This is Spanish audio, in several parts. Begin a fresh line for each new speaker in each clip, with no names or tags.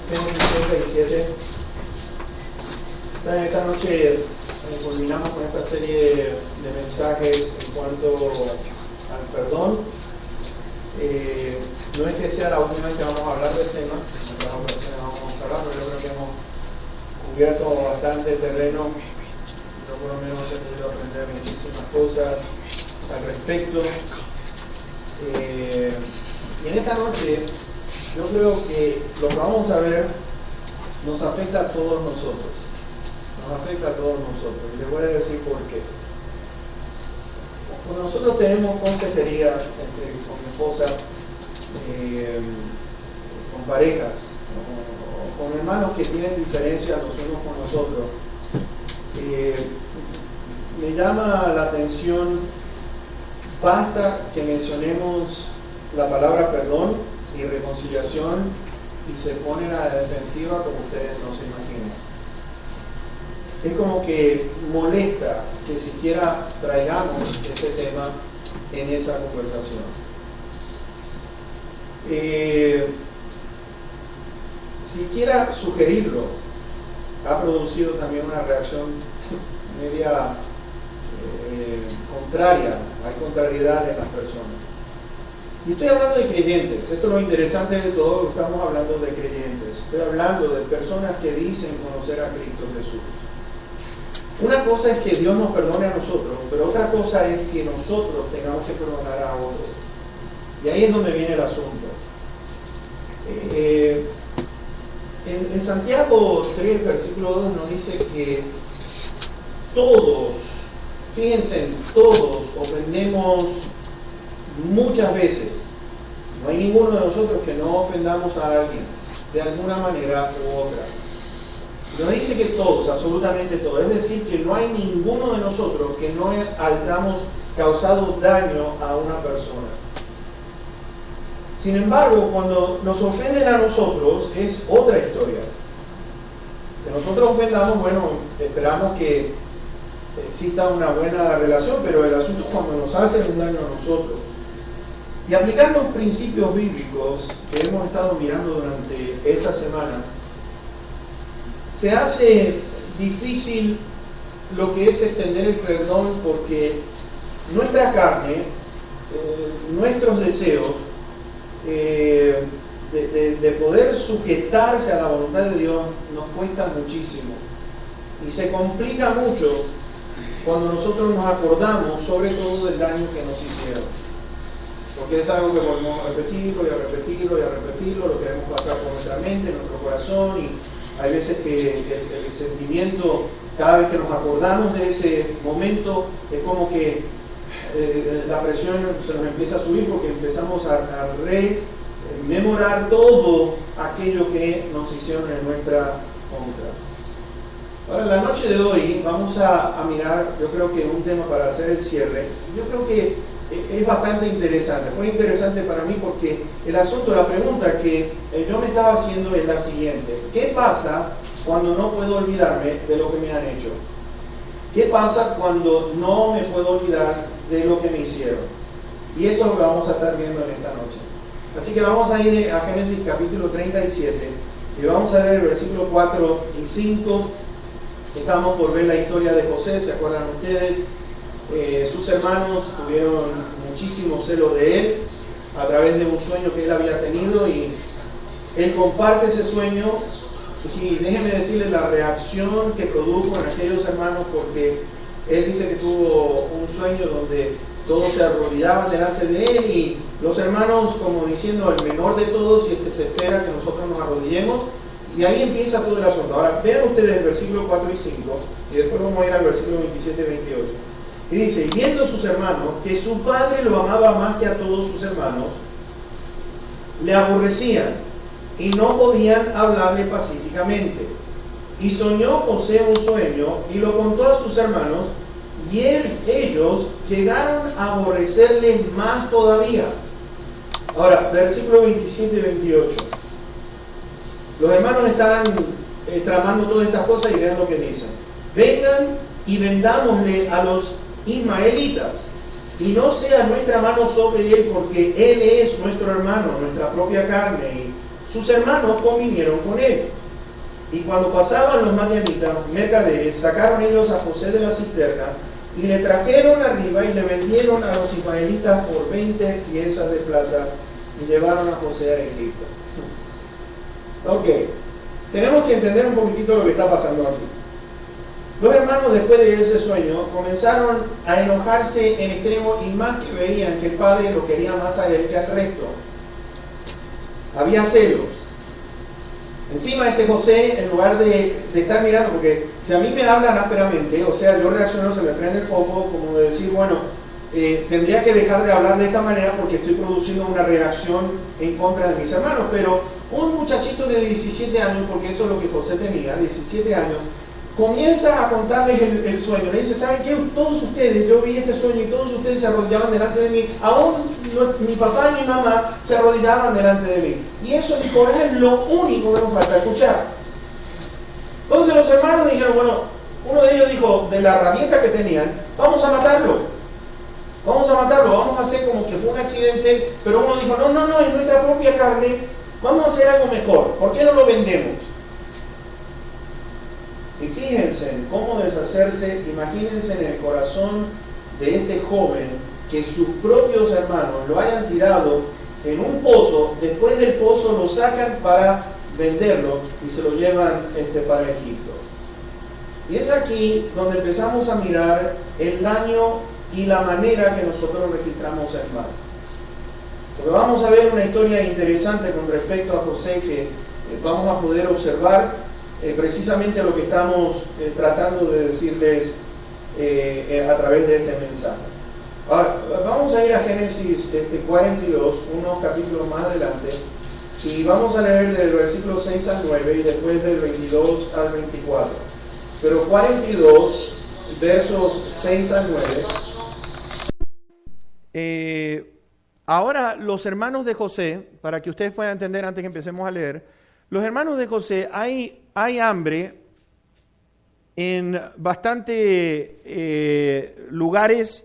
Génesis 37. Esta noche culminamos con esta serie de mensajes en cuanto al perdón. No es que sea la última vez que vamos a hablar del tema, en otras ocasiones vamos a hablar, pero yo creo que hemos cubierto bastante terreno. Yo por lo menos he podido aprender muchísimas cosas al respecto. Y en esta noche yo creo que lo que vamos a ver nos afecta a todos nosotros. Nos afecta a todos nosotros. Y les voy a decir por qué. Cuando nosotros tenemos consejería con mi esposa, con parejas, o con hermanos que tienen diferencias los unos con los otros, me llama la atención, basta que mencionemos la palabra perdón y reconciliación y se ponen a la defensiva como ustedes no se imaginan. Es como que molesta que siquiera traigamos ese tema en esa conversación. Siquiera sugerirlo ha producido también una reacción media contraria, hay contrariedad en las personas. Y estoy hablando de creyentes, esto es lo interesante de todo, estamos hablando de creyentes, estoy hablando de personas que dicen conocer a Cristo Jesús. Una cosa es que Dios nos perdone a nosotros, pero otra cosa es que nosotros tengamos que perdonar a otros. Y ahí es donde viene el asunto. En Santiago 3, versículo 2 nos dice que todos, fíjense, todos ofendemos muchas veces. No hay ninguno de nosotros que no ofendamos a alguien de alguna manera u otra. Nos dice que todos, absolutamente todos, es decir, que no hay ninguno de nosotros que no hayamos causado daño a una persona. Sin embargo, cuando nos ofenden a nosotros es otra historia. Que nosotros ofendamos, bueno, esperamos que exista una buena relación, pero el asunto es cuando nos hacen un daño a nosotros. Y aplicar los principios bíblicos que hemos estado mirando durante estas semanas, se hace difícil lo que es extender el perdón porque nuestra carne, nuestros deseos de poder sujetarse a la voluntad de Dios nos cuesta muchísimo. Y se complica mucho cuando nosotros nos acordamos sobre todo del daño que nos hicieron. Porque es algo que volvemos a repetirlo y a repetirlo y a repetirlo, lo queremos pasar por nuestra mente, nuestro corazón, y hay veces que el sentimiento, cada vez que nos acordamos de ese momento, es como que la presión se nos empieza a subir porque empezamos a rememorar todo aquello que nos hicieron en nuestra contra. Ahora, en la noche de hoy vamos a mirar, yo creo que un tema para hacer el cierre. Yo creo que es bastante interesante. Fue interesante para mí porque el asunto, la pregunta que yo me estaba haciendo es la siguiente: ¿qué pasa cuando no puedo olvidarme de lo que me han hecho? ¿Qué pasa cuando no me puedo olvidar de lo que me hicieron? Y eso es lo que vamos a estar viendo en esta noche. Así que vamos a ir a Génesis capítulo 37 y vamos a ver el versículo 4 y 5. Estamos por ver la historia de José, ¿se acuerdan ustedes? Sus hermanos tuvieron muchísimo celo de él a través de un sueño que él había tenido, y él comparte ese sueño. Y déjenme decirles la reacción que produjo en aquellos hermanos, porque él dice que tuvo un sueño donde todos se arrodillaban delante de él, y los hermanos como diciendo: el menor de todos, y es que se espera que nosotros nos arrodillemos. Y ahí empieza todo el asunto. Ahora vean ustedes el versículo 4 y 5, y después vamos a ir al versículo 27 y 28. Y dice: y viendo sus hermanos que su padre lo amaba más que a todos sus hermanos, le aborrecían y no podían hablarle pacíficamente. Y soñó José un sueño y lo contó a sus hermanos, y ellos llegaron a aborrecerle más todavía. Ahora, versículo 27 y 28. Los hermanos están tramando todas estas cosas, y vean lo que dicen: vengan y vendámosle a los ismaelitas, y no sea nuestra mano sobre él, porque él es nuestro hermano, nuestra propia carne. Y sus hermanos convinieron con él. Y cuando pasaban los madianitas, mercaderes, sacaron ellos a José de la cisterna y le trajeron arriba y le vendieron a los ismaelitas por 20 piezas de plata y llevaron a José a Egipto. Ok, tenemos que entender un poquitito lo que está pasando aquí. Los hermanos, después de ese sueño, comenzaron a enojarse en extremo y más que veían que el padre lo quería más a él que al resto. Había celos. Encima José, en lugar de estar mirando, porque si a mí me hablan ásperamente, o sea, yo reacciono, se me prende el foco, como de decir, bueno, tendría que dejar de hablar de esta manera porque estoy produciendo una reacción en contra de mis hermanos. Pero un muchachito de 17 años, porque eso es lo que José tenía, 17 años, comienza a contarles el sueño. Le dice, ¿saben qué? Todos ustedes, yo vi este sueño y todos ustedes se arrodillaban delante de mí. Aún mi papá y mi mamá se arrodillaban delante de mí. Y eso, dijo, es lo único que nos falta escuchar. Entonces los hermanos dijeron, bueno, uno de ellos dijo, de la herramienta que tenían, vamos a matarlo. Vamos a matarlo, vamos a hacer como que fue un accidente. Pero uno dijo, no, es nuestra propia carne, vamos a hacer algo mejor. ¿Por qué no lo vendemos? Y fíjense en cómo deshacerse, imagínense en el corazón de este joven que sus propios hermanos lo hayan tirado en un pozo, después del pozo lo sacan para venderlo y se lo llevan para Egipto. Y es aquí donde empezamos a mirar el daño y la manera que nosotros registramos el mal. Porque vamos a ver una historia interesante con respecto a José que vamos a poder observar precisamente lo que estamos tratando de decirles a través de este mensaje. Ahora, vamos a ir a Génesis 42, unos capítulos más adelante, y vamos a leer del versículo 6 al 9 y después del 22 al 24. Pero 42, versos 6 al 9. Ahora, los hermanos de José, para que ustedes puedan entender antes que empecemos a leer, los hermanos de José, hay hambre en bastante lugares.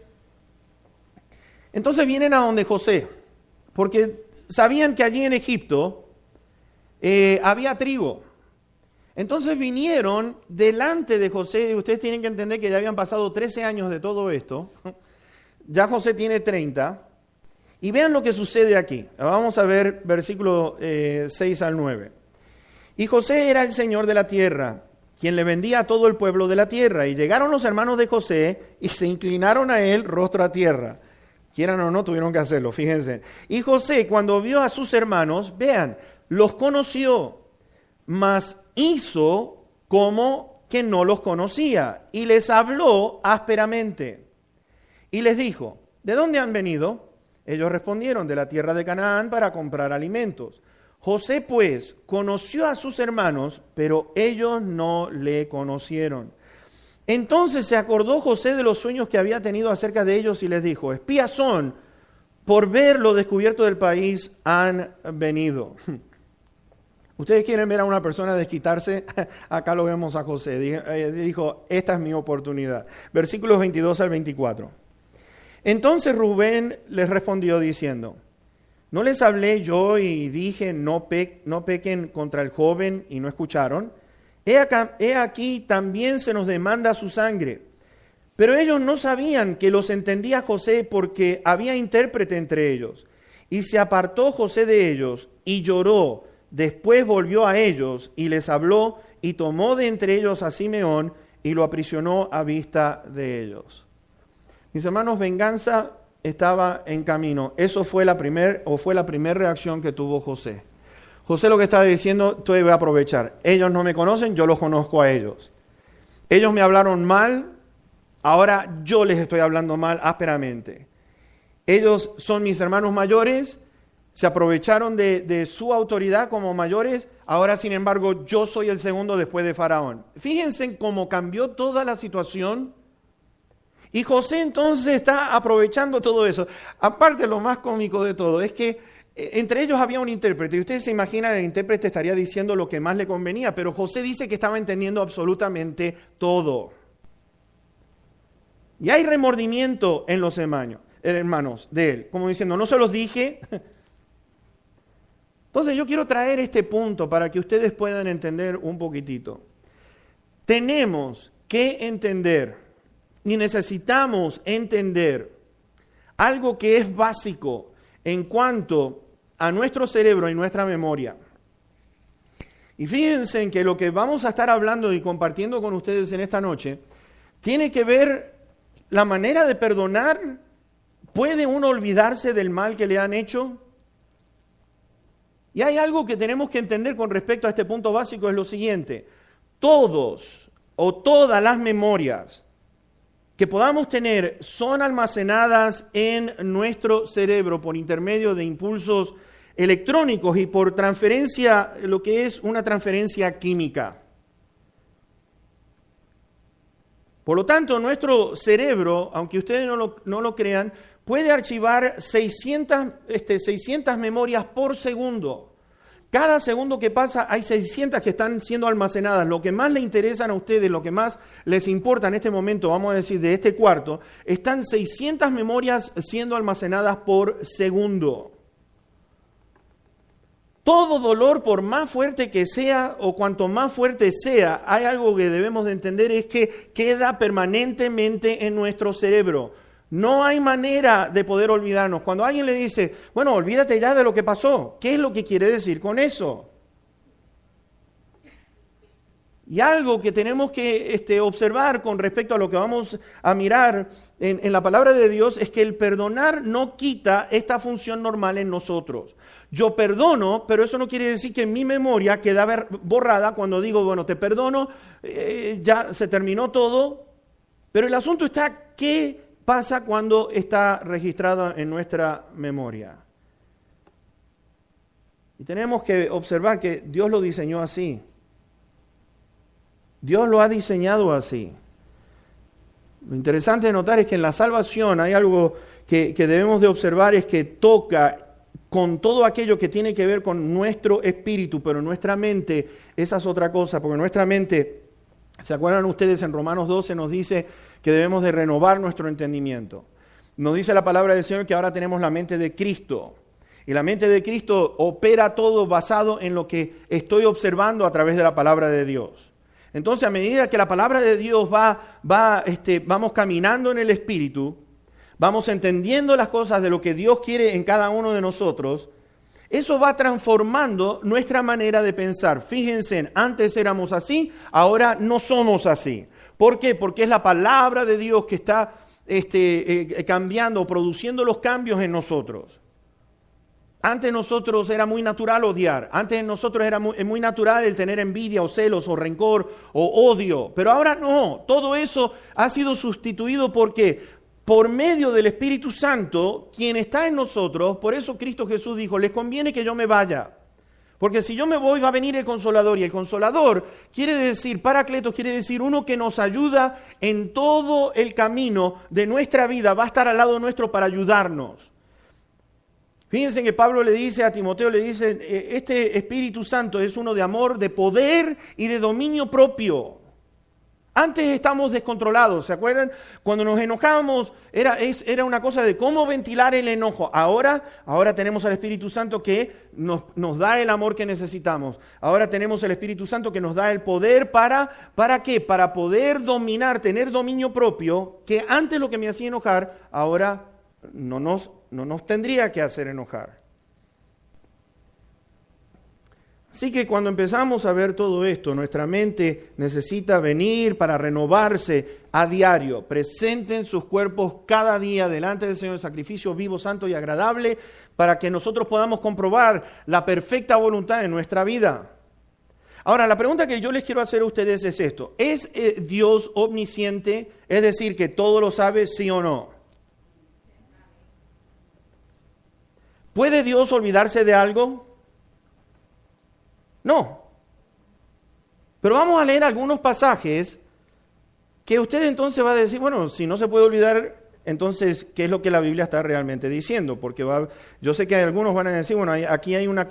Entonces vienen a donde José, porque sabían que allí en Egipto había trigo. Entonces vinieron delante de José, y ustedes tienen que entender que ya habían pasado 13 años de todo esto. Ya José tiene 30. Y vean lo que sucede aquí. Vamos a ver versículo 6 al 9. Y José era el señor de la tierra, quien le vendía a todo el pueblo de la tierra. Y llegaron los hermanos de José y se inclinaron a él rostro a tierra. Quieran o no, tuvieron que hacerlo, fíjense. Y José, cuando vio a sus hermanos, vean, los conoció, mas hizo como que no los conocía. Y les habló ásperamente. Y les dijo, ¿de dónde han venido? Ellos respondieron, de la tierra de Canaán para comprar alimentos. José, pues, conoció a sus hermanos, pero ellos no le conocieron. Entonces se acordó José de los sueños que había tenido acerca de ellos y les dijo, espías son, por ver lo descubierto del país han venido. ¿Ustedes quieren ver a una persona desquitarse? Acá lo vemos a José. Dijo, esta es mi oportunidad. Versículos 22 al 24. Entonces Rubén les respondió diciendo, ¿no les hablé yo y dije no pequen contra el joven y no escucharon? He aquí también se nos demanda su sangre. Pero ellos no sabían que los entendía José porque había intérprete entre ellos. Y se apartó José de ellos y lloró. Después volvió a ellos y les habló y tomó de entre ellos a Simeón y lo aprisionó a vista de ellos. Mis hermanos, venganza estaba en camino. Eso fue la primera reacción que tuvo José. José lo que estaba diciendo, voy a aprovechar. Ellos no me conocen, yo los conozco a ellos. Ellos me hablaron mal, ahora yo les estoy hablando mal ásperamente. Ellos son mis hermanos mayores, se aprovecharon de su autoridad como mayores, ahora sin embargo yo soy el segundo después de Faraón. Fíjense en cómo cambió toda la situación. Y José entonces está aprovechando todo eso. Aparte, lo más cómico de todo es que entre ellos había un intérprete. Y ustedes se imaginan, el intérprete estaría diciendo lo que más le convenía, pero José dice que estaba entendiendo absolutamente todo. Y hay remordimiento en los hermanos de él, como diciendo, no se los dije. Entonces yo quiero traer este punto para que ustedes puedan entender un poquitito. Tenemos que entender y necesitamos entender algo que es básico en cuanto a nuestro cerebro y nuestra memoria. Y fíjense en que lo que vamos a estar hablando y compartiendo con ustedes en esta noche tiene que ver la manera de perdonar. ¿Puede uno olvidarse del mal que le han hecho? Y hay algo que tenemos que entender con respecto a este punto básico, es lo siguiente. Todos o todas las memorias que podamos tener son almacenadas en nuestro cerebro por intermedio de impulsos electrónicos y por transferencia, lo que es una transferencia química. Por lo tanto, nuestro cerebro, aunque ustedes no lo crean, puede archivar 600 memorias por segundo. Cada segundo que pasa hay 600 que están siendo almacenadas. Lo que más les interesan a ustedes, lo que más les importa en este momento, vamos a decir, de este cuarto, están 600 memorias siendo almacenadas por segundo. Todo dolor, por más fuerte que sea o cuanto más fuerte sea, hay algo que debemos de entender, es que queda permanentemente en nuestro cerebro. No hay manera de poder olvidarnos. Cuando alguien le dice, bueno, olvídate ya de lo que pasó, ¿qué es lo que quiere decir con eso? Y algo que tenemos que observar con respecto a lo que vamos a mirar en la palabra de Dios es que el perdonar no quita esta función normal en nosotros. Yo perdono, pero eso no quiere decir que mi memoria queda borrada cuando digo, bueno, te perdono, ya se terminó todo. Pero el asunto está, ¿qué pasa cuando está registrado en nuestra memoria? Y tenemos que observar que Dios lo diseñó así. Dios lo ha diseñado así. Lo interesante de notar es que en la salvación hay algo que debemos de observar, es que toca con todo aquello que tiene que ver con nuestro espíritu, pero nuestra mente, esa es otra cosa, porque nuestra mente, ¿se acuerdan ustedes? En Romanos 12 nos dice que debemos de renovar nuestro entendimiento. Nos dice la palabra del Señor que ahora tenemos la mente de Cristo. Y la mente de Cristo opera todo basado en lo que estoy observando a través de la palabra de Dios. Entonces, a medida que la palabra de Dios vamos caminando en el Espíritu, vamos entendiendo las cosas de lo que Dios quiere en cada uno de nosotros, eso va transformando nuestra manera de pensar. Fíjense, antes éramos así, ahora no somos así. ¿Por qué? Porque es la palabra de Dios que está cambiando, produciendo los cambios en nosotros. Antes nosotros era muy natural odiar, antes nosotros era muy natural el tener envidia o celos o rencor o odio, pero ahora no, todo eso ha sido sustituido porque por medio del Espíritu Santo, quien está en nosotros. Por eso Cristo Jesús dijo, les conviene que yo me vaya, porque si yo me voy va a venir el Consolador, y el Consolador quiere decir, Paracletos quiere decir uno que nos ayuda en todo el camino de nuestra vida, va a estar al lado nuestro para ayudarnos. Fíjense que Pablo le dice a Timoteo, le dice, este Espíritu Santo es uno de amor, de poder y de dominio propio. Antes estamos descontrolados, ¿se acuerdan? Cuando nos enojábamos era una cosa de cómo ventilar el enojo. Ahora tenemos al Espíritu Santo que nos da el amor que necesitamos. Ahora tenemos el Espíritu Santo que nos da el poder ¿para qué? Para poder dominar, tener dominio propio, que antes lo que me hacía enojar, ahora no nos tendría que hacer enojar. Así que cuando empezamos a ver todo esto, nuestra mente necesita venir para renovarse a diario. Presenten sus cuerpos cada día delante del Señor, sacrificio vivo, santo y agradable, para que nosotros podamos comprobar la perfecta voluntad de nuestra vida. Ahora, la pregunta que yo les quiero hacer a ustedes es esto. ¿Es Dios omnisciente? Es decir, que todo lo sabe, sí o no. ¿Puede Dios olvidarse de algo? No. Pero vamos a leer algunos pasajes que usted entonces va a decir, bueno, si no se puede olvidar, entonces, ¿qué es lo que la Biblia está realmente diciendo? Porque yo sé que algunos van a decir, bueno, aquí hay una